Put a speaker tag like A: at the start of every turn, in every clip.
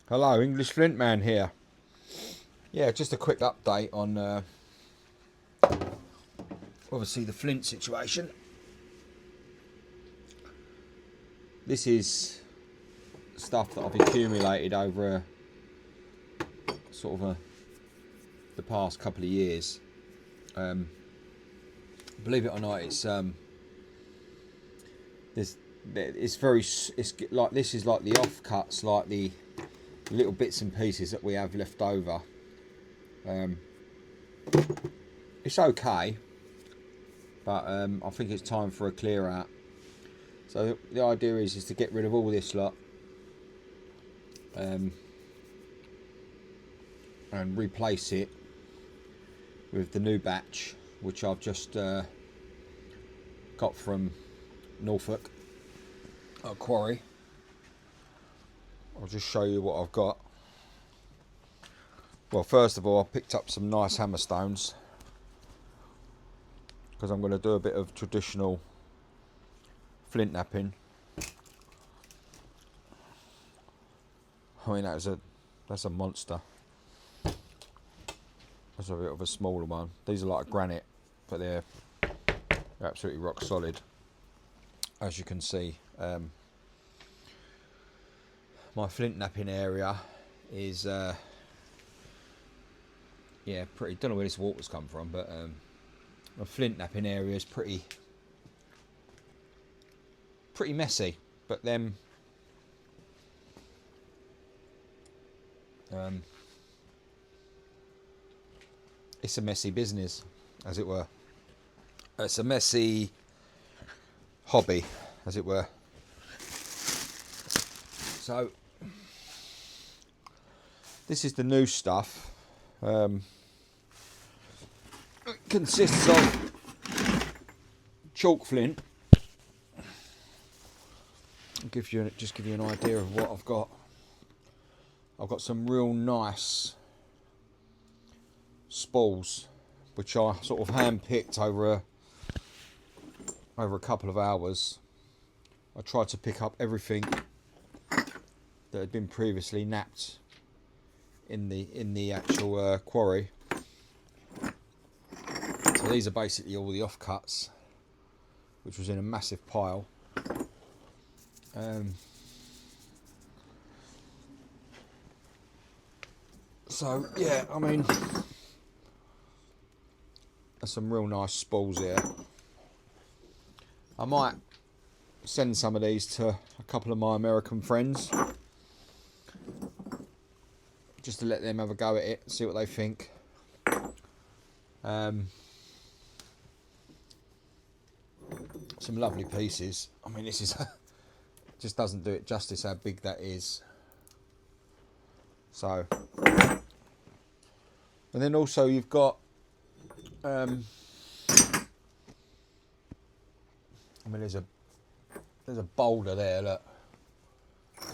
A: Hello, English Flint Man here. Yeah, just a quick update on obviously the Flint situation. This is stuff that I've accumulated over the past couple of years. Believe it or not, it's like this is like the offcuts, like the little bits and pieces that we have left over. It's okay, but I think it's time for a clear out. So the idea is to get rid of all this lot and replace it with the new batch, which I've just got from Norfolk quarry. I'll just show you what I've got. Well, first of all, I picked up some nice hammerstones because I'm going to do a bit of traditional flint knapping. I mean, that's a monster. That's a bit of a smaller one. These are like granite, but they're absolutely rock solid, as you can see. My flint knapping area is pretty. Don't know where this water's come from, but my flint knapping area is pretty messy. But then it's a messy business, as it were. It's a messy hobby, as it were. So this is the new stuff. It consists of chalk flint. I'll give you an idea of what I've got. I've got some real nice spalls, which I sort of hand picked over a couple of hours. I tried to pick up everything that had been previously napped in the actual quarry. So these are basically all the offcuts, which was in a massive pile. So yeah, I mean, there's some real nice spalls here. I might send some of these to a couple of my American friends, just to let them have a go at it, see what they think. Some lovely pieces. I mean, this is just doesn't do it justice how big that is. So, and then also you've got I mean, there's a boulder there, look.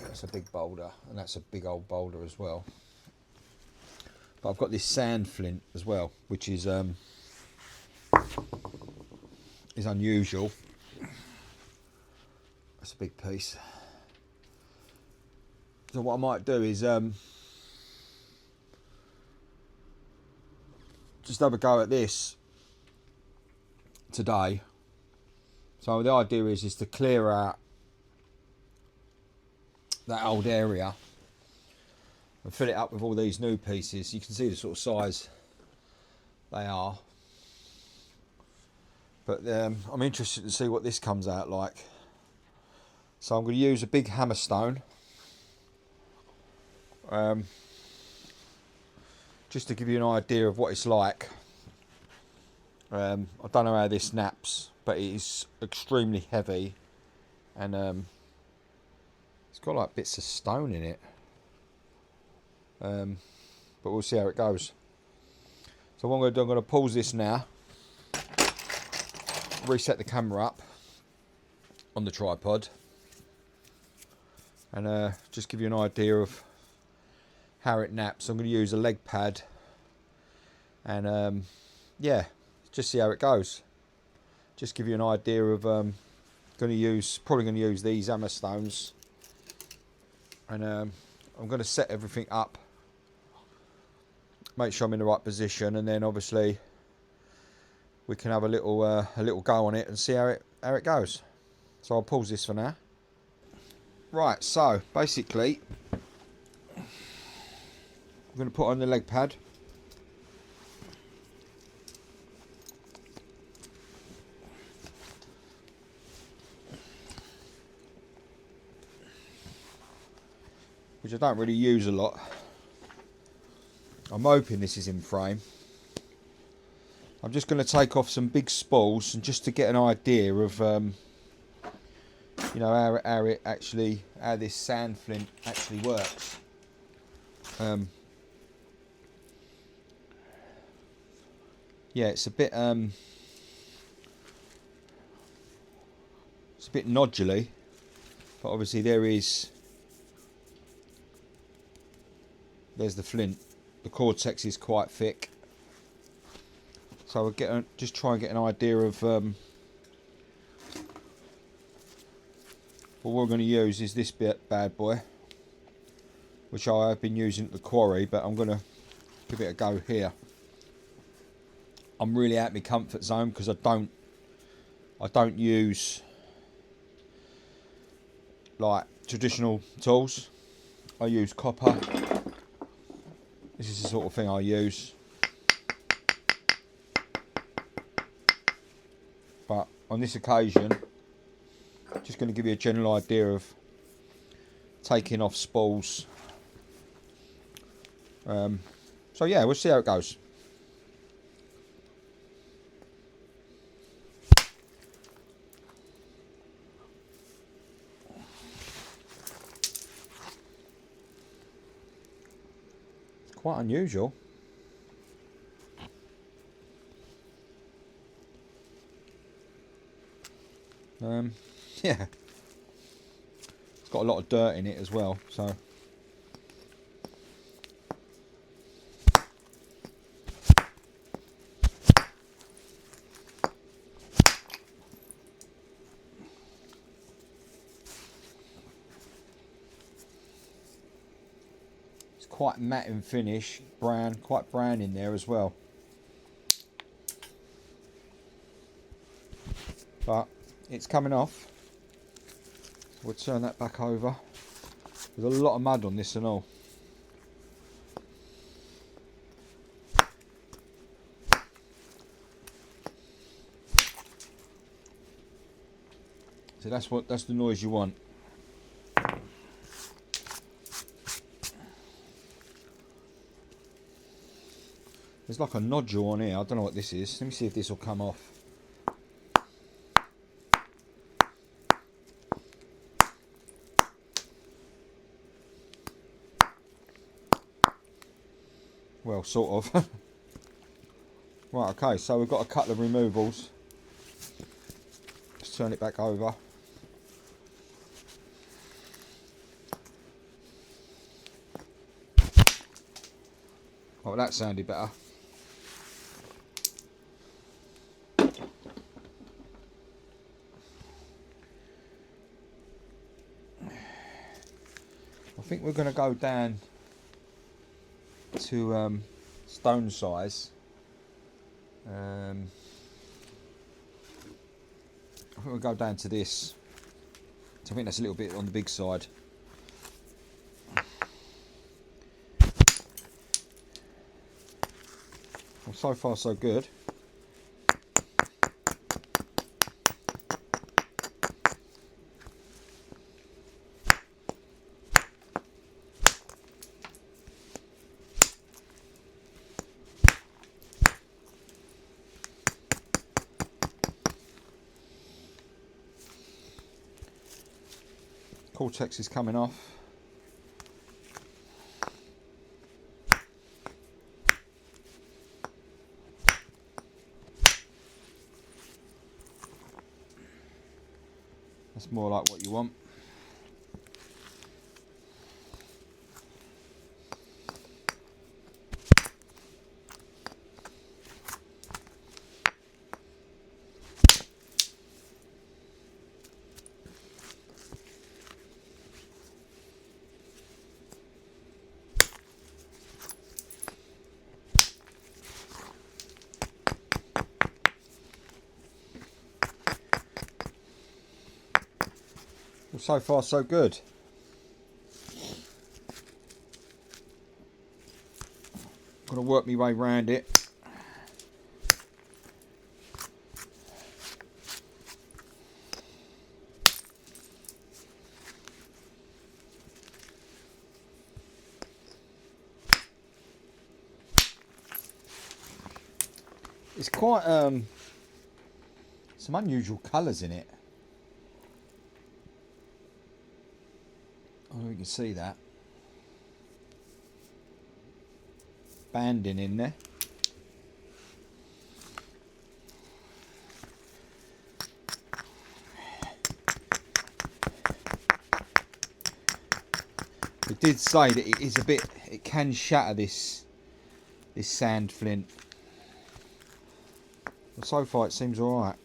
A: That's a big boulder, and that's a big old boulder as well. But I've got this sand flint as well, which is unusual. That's a big piece. So what I might do is just have a go at this today. So the idea is to clear out that old area and fill it up with all these new pieces. You can see the sort of size they are. But I'm interested to see what this comes out like. So I'm going to use a big hammerstone. Just to give you an idea of what it's like. I don't know how this naps, but it is extremely heavy, and it's got like bits of stone in it. But we'll see how it goes. So what I'm going to do, I'm going to pause this now, reset the camera up on the tripod, and just give you an idea of how it naps. I'm going to use a leg pad, and yeah, just see how it goes. Just give you an idea of probably going to use these hammerstones, and I'm going to set everything up, make sure I'm in the right position, and then obviously we can have a little go on it and see how it goes. So I'll pause this for now. Right, so basically I'm going to put on the leg pad. Which I don't really use a lot. I'm hoping this is in frame. I'm just going to take off some big spools and just to get an idea of you know, how this sand flint actually works. Yeah, it's a bit noduly, but obviously there's the flint. The cortex is quite thick, so we'll just try and get an idea of what we're going to use is this bad boy, which I have been using at the quarry, but I'm going to give it a go here. I'm really out of my comfort zone because I don't use like traditional tools. I use copper. This is the sort of thing I use. But on this occasion, just going to give you a general idea of taking off spools. So yeah, we'll see how it goes. It's quite unusual. Yeah, it's got a lot of dirt in it as well, so it's quite matte in finish, brown, quite brown in there as well. But it's coming off. We'll turn that back over. There's a lot of mud on this and all. So that's the noise you want. There's like a nodule on here. I don't know what this is. Let me see if this will come off. Well, sort of. Right, okay, so we've got a couple of removals. Let's turn it back over. Oh, that sounded better. I think we're going to go down to stone size. I think we'll go down to this. So I think that's a little bit on the big side. Well, so far so good. Cortex is coming off. That's more like what you want. so far so good. Got to work my way around it. It's quite some unusual colours in it. I don't know if you can see that. Banding in there. It did say that it is a bit, it can shatter this sand flint. But so far it seems alright.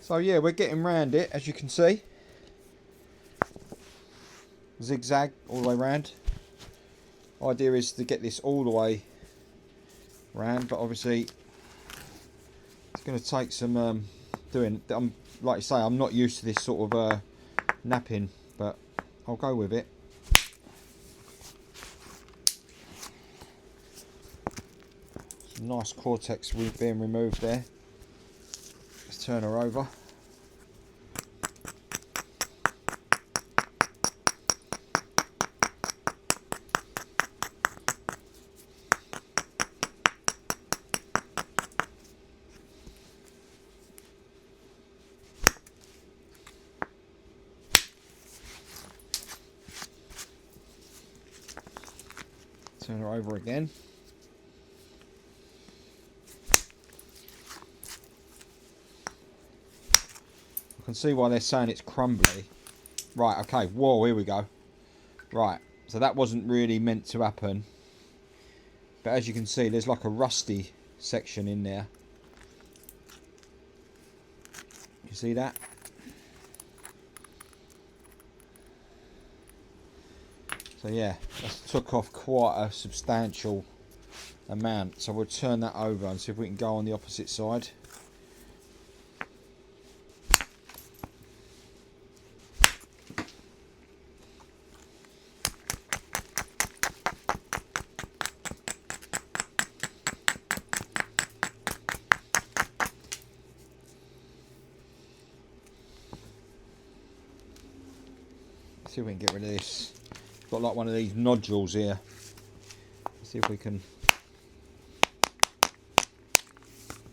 A: So yeah, we're getting round it, as you can see. Zigzag all the way round. Idea is to get this all the way round, but obviously it's going to take some doing. Like I say, I'm not used to this sort of napping, but I'll go with it. Some nice cortex being removed there. Let's turn her over. Turn her over again. I can see why they're saying it's crumbly. Right, okay, whoa, here we go. Right, so that wasn't really meant to happen. But as you can see, there's like a rusty section in there. You see that? So yeah, that took off quite a substantial amount. So we'll turn that over and see if we can go on the opposite side. See if we can get rid of this. Got like one of these nodules here. Let's see if we can.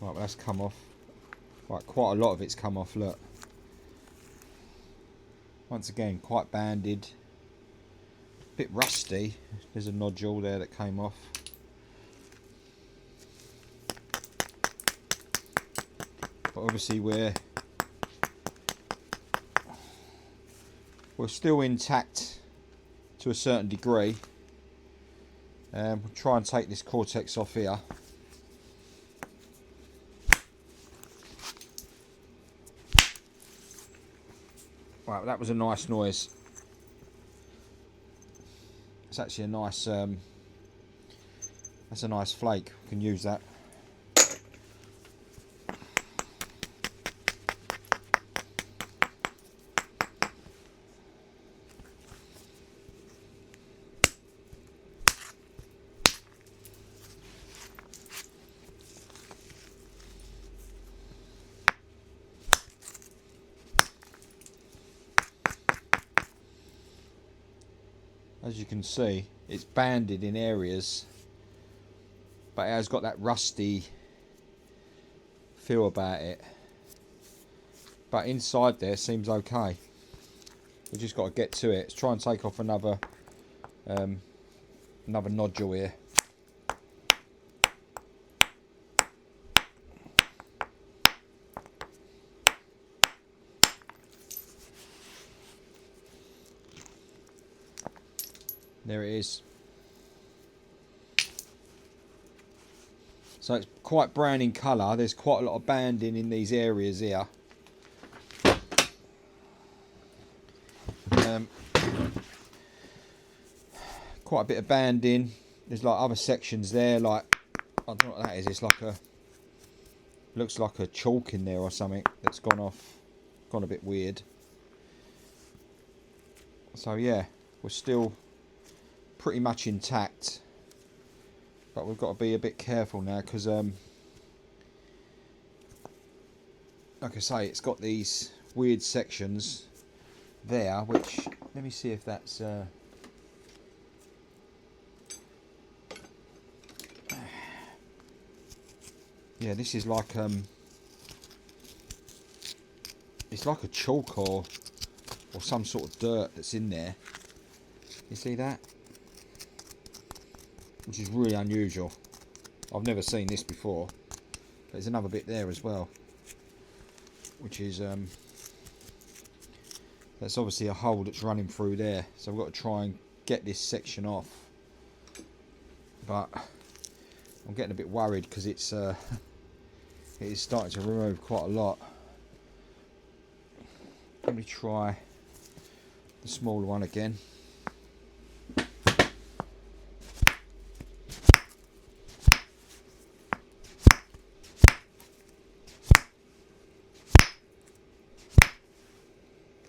A: Right, well, that's come off. Right, quite a lot of it's come off. Look. Once again, quite banded. Bit rusty. There's a nodule there that came off. But obviously we're still intact to a certain degree. We'll try and take this cortex off here. Right, that was a nice noise. It's actually a nice that's a nice flake. We can use that. As you can see, it's banded in areas, but it has got that rusty feel about it. But inside there seems okay. We just got to get to it. Let's try and take off another nodule here. There it is. So it's quite brown in colour. There's quite a lot of banding in these areas here. Quite a bit of banding. There's like other sections there, like, I don't know what that is. It's like looks like a chalk in there or something that's gone off, gone a bit weird. So yeah, we're still pretty much intact, but we've got to be a bit careful now because, like I say, it's got these weird sections there, which, let me see if that's yeah, this is like it's like a chalk or some sort of dirt that's in there. You see that? Which is really unusual. I've never seen this before. There's another bit there as well, which is that's obviously a hole that's running through there. So I've got to try and get this section off. But I'm getting a bit worried because it's it is starting to remove quite a lot. Let me try the smaller one again.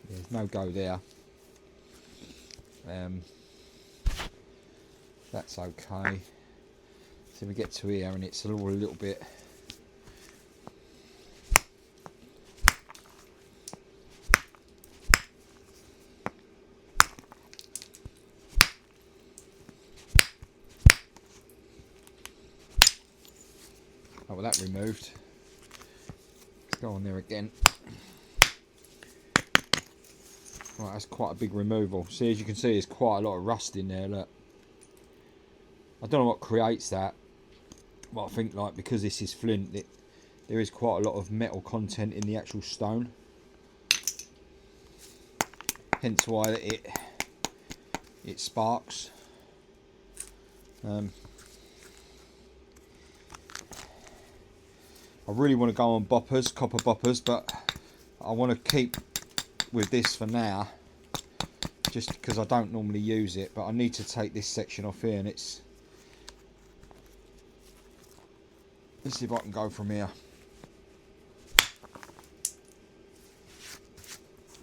A: There's no go there. That's okay. So we get to here and it's all a little bit. Oh, well, that removed. Let's go on there again. Right, that's quite a big removal. See, as you can see, there's quite a lot of rust in there. Look, I don't know what creates that, but I think, like, because this is flint, there is quite a lot of metal content in the actual stone. Hence why it sparks. I really want to go on boppers, copper boppers, but I want to keep with this for now, just because I don't normally use it. But I need to take this section off here, and it's. Let's see if I can go from here.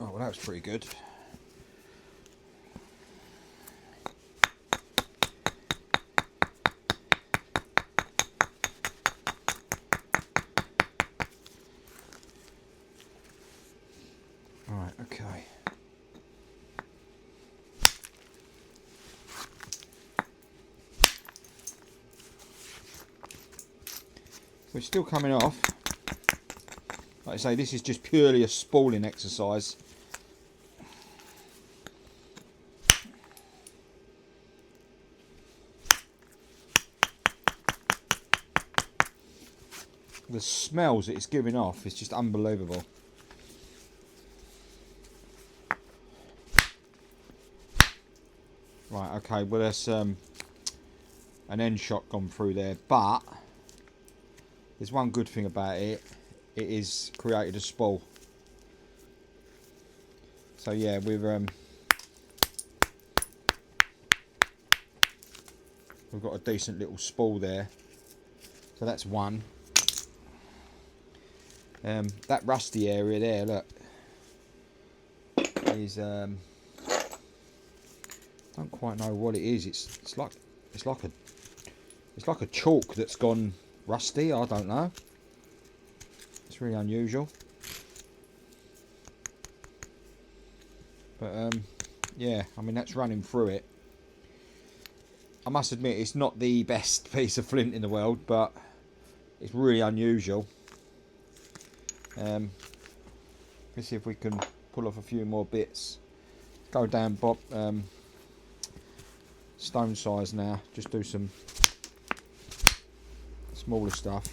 A: Oh, well, that was pretty good. Right, okay. So it's still coming off. Like I say, this is just purely a spooling exercise. The smells that it's giving off is just unbelievable. Right, okay, well, there's an end shot gone through there, but there's one good thing about it. It is created a spool. So yeah, we've got a decent little spool there. So that's one. That rusty area there, look, is don't quite know what it is. It's like a chalk that's gone rusty. I don't know. It's really unusual. But yeah, I mean, that's running through it. I must admit, it's not the best piece of flint in the world, but it's really unusual. Let's see if we can pull off a few more bits. Go down stone size now. Just do some smaller stuff.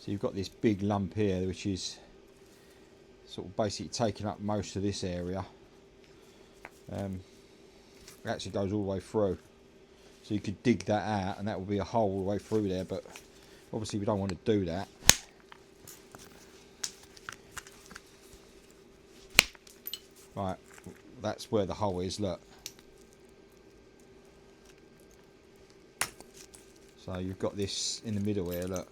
A: So you've got this big lump here, which is sort of basically taking up most of this area. It actually goes all the way through. So you could dig that out and that will be a hole all the way through there, but obviously we don't want to do that. Right, that's where the hole is, look. So you've got this in the middle here, look.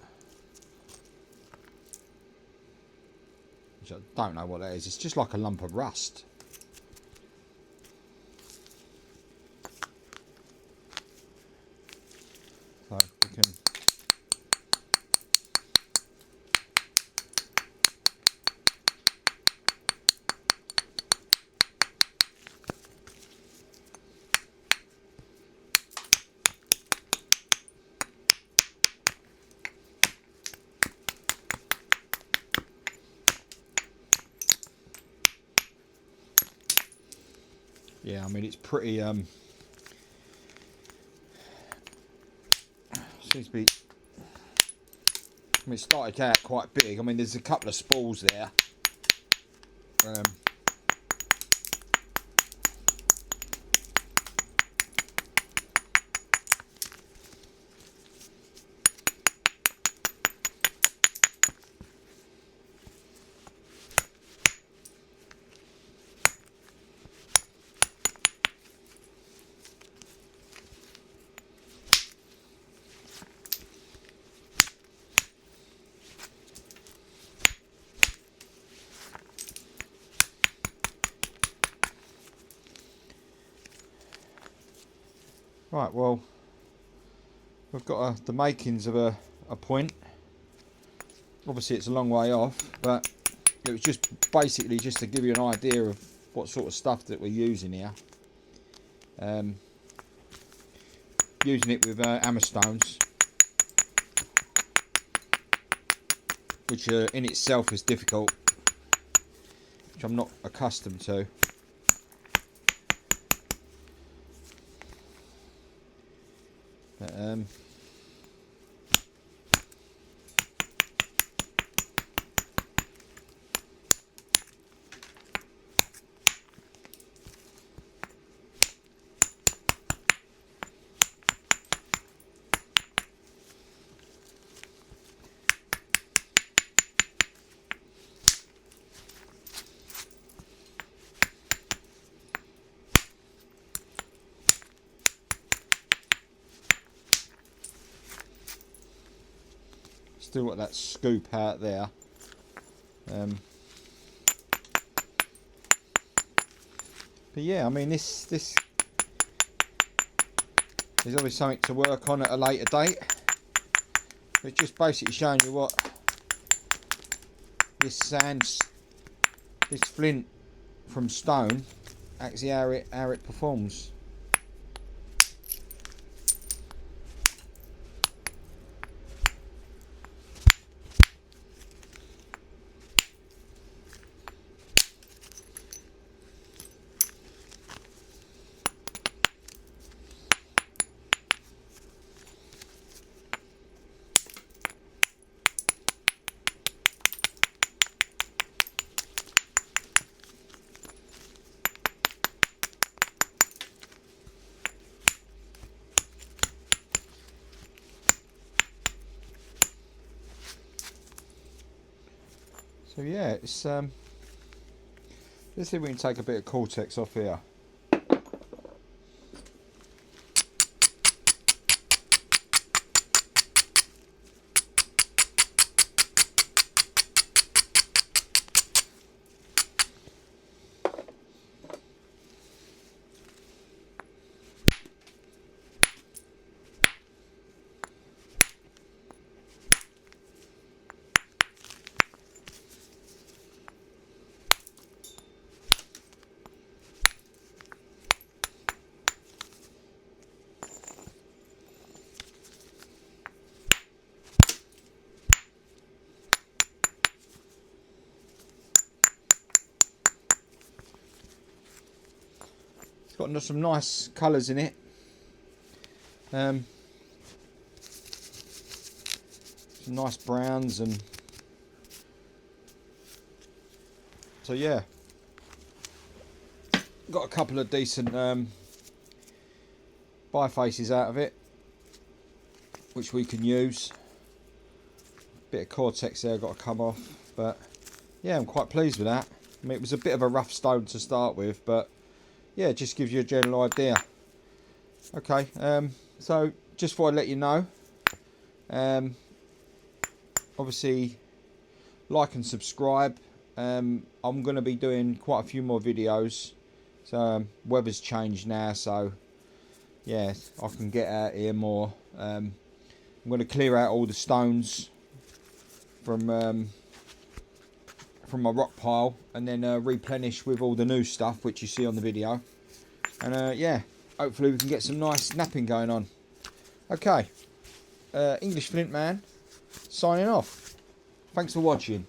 A: Which I don't know what that is. It's just like a lump of rust. So we can... Yeah, I mean it's pretty seems to be, I mean it started out quite big. I mean there's a couple of spools there. Right, well, we've got the makings of a point. Obviously it's a long way off, but it was just basically just to give you an idea of what sort of stuff that we're using here. Using it with hammer stones, which in itself is difficult, which I'm not accustomed to. But, still got that scoop out there. But yeah, I mean this is obviously something to work on at a later date. It's just basically showing you what this flint from stone, actually how it performs. So yeah, it's let's see if we can take a bit of cortex off here. It's got some nice colours in it. some nice browns, and so yeah, got a couple of decent bifaces out of it, which we can use. Bit of cortex there got to come off, but yeah, I'm quite pleased with that. I mean, it was a bit of a rough stone to start with, but yeah, it just gives you a general idea. Okay, so just thought I'd let you know. Obviously, like and subscribe. I'm going to be doing quite a few more videos. So weather's changed now, so yeah, I can get out here more. I'm going to clear out all the stones from my rock pile, and then replenish with all the new stuff which you see on the video. And yeah, hopefully we can get some nice snapping going on. Okay, English Flint Man signing off. Thanks for watching.